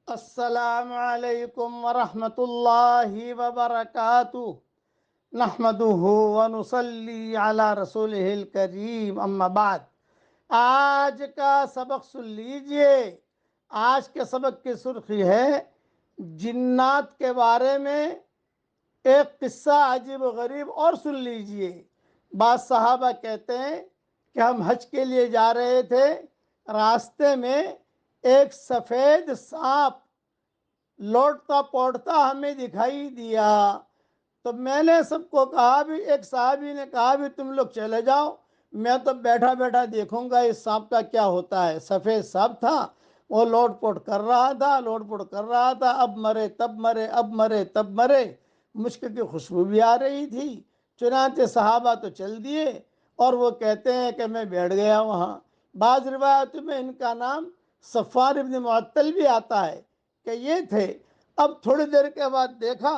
السلام علیکم ورحمۃ اللہ وبرکاتہ نحمدہ ونصلی علی رسولہ الکریم اما بعد۔ آج کا سبق سن لیجئے۔ آج کے سبق کی سرخی ہے جنات کے بارے میں ایک قصہ عجیب و غریب، اور سن لیجئے۔ بعض صحابہ کہتے ہیں کہ ہم حج کے لیے جا رہے تھے، راستے میں ایک سفید سانپ لوٹتا پوٹتا ہمیں دکھائی دیا، تو میں نے سب کو کہا بھی، ایک صحابی نے کہا بھی تم لوگ چلے جاؤ، میں تو بیٹھا بیٹھا دیکھوں گا اس سانپ کا کیا ہوتا ہے۔ سفید سانپ تھا، وہ لوٹ پوٹ کر رہا تھا، لوٹ پوٹ کر رہا تھا، اب مرے تب مرے، اب مرے تب مرے، مشک کی خوشبو بھی آ رہی تھی۔ چنانچہ صحابہ تو چل دیے، اور وہ کہتے ہیں کہ میں بیٹھ گیا وہاں۔ بعض روایتوں میں ان کا نام صفوان ابن معطل بھی آتا ہے کہ یہ تھے۔ اب تھوڑی دیر کے بعد دیکھا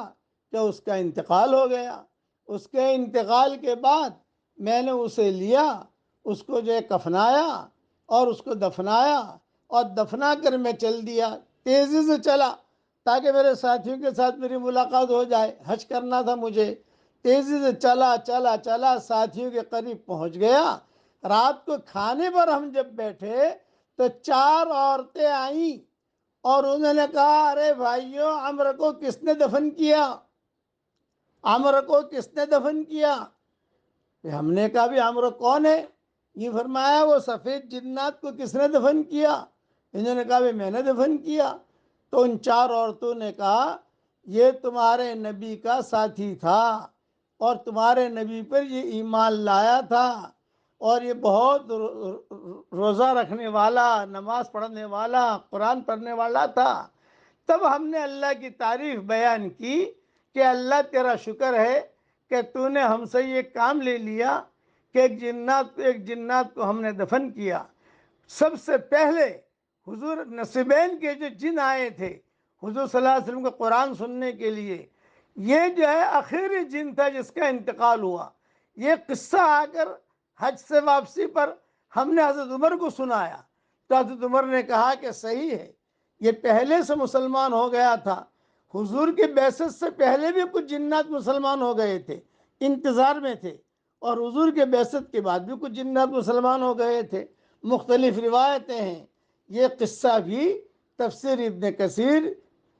کہ اس کا انتقال ہو گیا۔ اس کے انتقال کے بعد میں نے اسے لیا، اس کو جو ہے کفنایا اور اس کو دفنایا، اور دفنا کر میں چل دیا، تیزی سے چلا تاکہ میرے ساتھیوں کے ساتھ میری ملاقات ہو جائے۔ حج کرنا تھا مجھے، تیزی سے چلا چلا چلا ساتھیوں کے قریب پہنچ گیا۔ رات کو کھانے پر ہم جب بیٹھے تو 4 عورتیں آئیں اور انہوں نے کہا، ارے بھائیو، عمرو کو کس نے دفن کیا؟ عمرو کو کس نے دفن کیا؟ ہم نے کہا بھی عمرو کون ہے؟ یہ فرمایا وہ سفید جنات کو کس نے دفن کیا؟ انہوں نے کہا بھی میں نے دفن کیا۔ تو ان 4 عورتوں نے کہا یہ تمہارے نبی کا ساتھی تھا، اور تمہارے نبی پر یہ ایمان لایا تھا، اور یہ بہت روزہ رکھنے والا، نماز پڑھنے والا، قرآن پڑھنے والا تھا۔ تب ہم نے اللہ کی تعریف بیان کی کہ اللہ تیرا شکر ہے کہ تو نے ہم سے یہ کام لے لیا کہ ایک جنات کو ہم نے دفن کیا۔ سب سے پہلے حضور نصیبین کے جو جن آئے تھے حضور صلی اللہ علیہ وسلم کو قرآن سننے کے لیے، یہ جو ہے آخری جن تھا جس کا انتقال ہوا۔ یہ قصہ آ کر حج سے واپسی پر ہم نے حضرت عمر کو سنایا، تو حضرت عمر نے کہا کہ صحیح ہے، یہ پہلے سے مسلمان ہو گیا تھا۔ حضور کی بعثت سے پہلے بھی کچھ جنات مسلمان ہو گئے تھے، انتظار میں تھے، اور حضور کے بعثت کے بعد بھی کچھ جنات مسلمان ہو گئے تھے۔ مختلف روایتیں ہیں۔ یہ قصہ بھی تفسیر ابن کثیر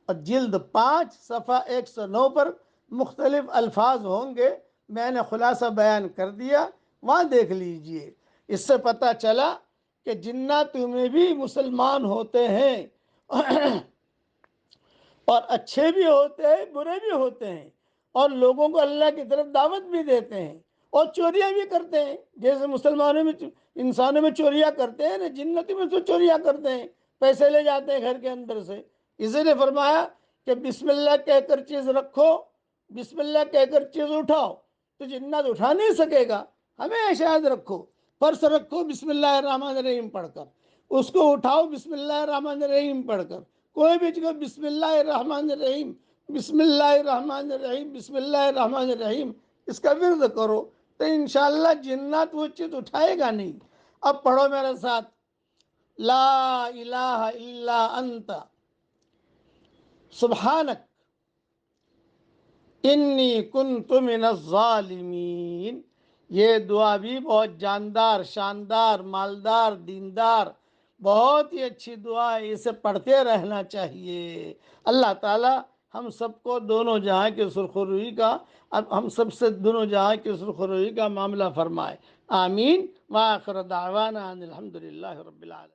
اور جلد 5 صفحہ 109 پر مختلف الفاظ ہوں گے، میں نے خلاصہ بیان کر دیا، وہاں دیکھ لیجئے۔ اس سے پتہ چلا کہ جنات میں بھی مسلمان ہوتے ہیں، اور اچھے بھی ہوتے ہیں، برے بھی ہوتے ہیں، اور لوگوں کو اللہ کی طرف دعوت بھی دیتے ہیں، اور چوریاں بھی کرتے ہیں۔ جیسے مسلمانوں میں انسانوں میں چوریاں کرتے ہیں نا، جنتی میں تو چوریاں کرتے ہیں، پیسے لے جاتے ہیں گھر کے اندر سے۔ اسی نے فرمایا کہ بسم اللہ کہہ کر چیز رکھو، بسم اللہ کہہ کر چیز اٹھاؤ، تو جنات اٹھا نہیں سکے گا۔ ہمیشہ یاد رکھو، پرس رکھو بسم اللہ الرحمن الرحیم پڑھ کر، اس کو اٹھاؤ بسم اللہ الرحمن الرحیم پڑھ کر، کوئی بھی چیز بسم اللہ الرحمن الرحیم، بسم اللہ الرحمن الرحیم، بسم اللہ الرحمن الرحیم، اس کا ورد کرو، تو انشاءاللہ جنات وہ چیز اٹھائے گا نہیں۔ اب پڑھو میرے ساتھ، لا الہ الا انت سبحانک انی کنت من الظالمین۔ یہ دعا بھی بہت جاندار، شاندار، مالدار، دیندار، بہت ہی اچھی دعا ہے، اسے پڑھتے رہنا چاہیے۔ اللہ تعالی ہم سب کو دونوں جہاں کی سرخروئی کا، اب ہم سب سے دونوں جہاں کی سرخروئی کا معاملہ فرمائے، آمین۔ وآخر دعوانا ان الحمدللہ رب العالمین۔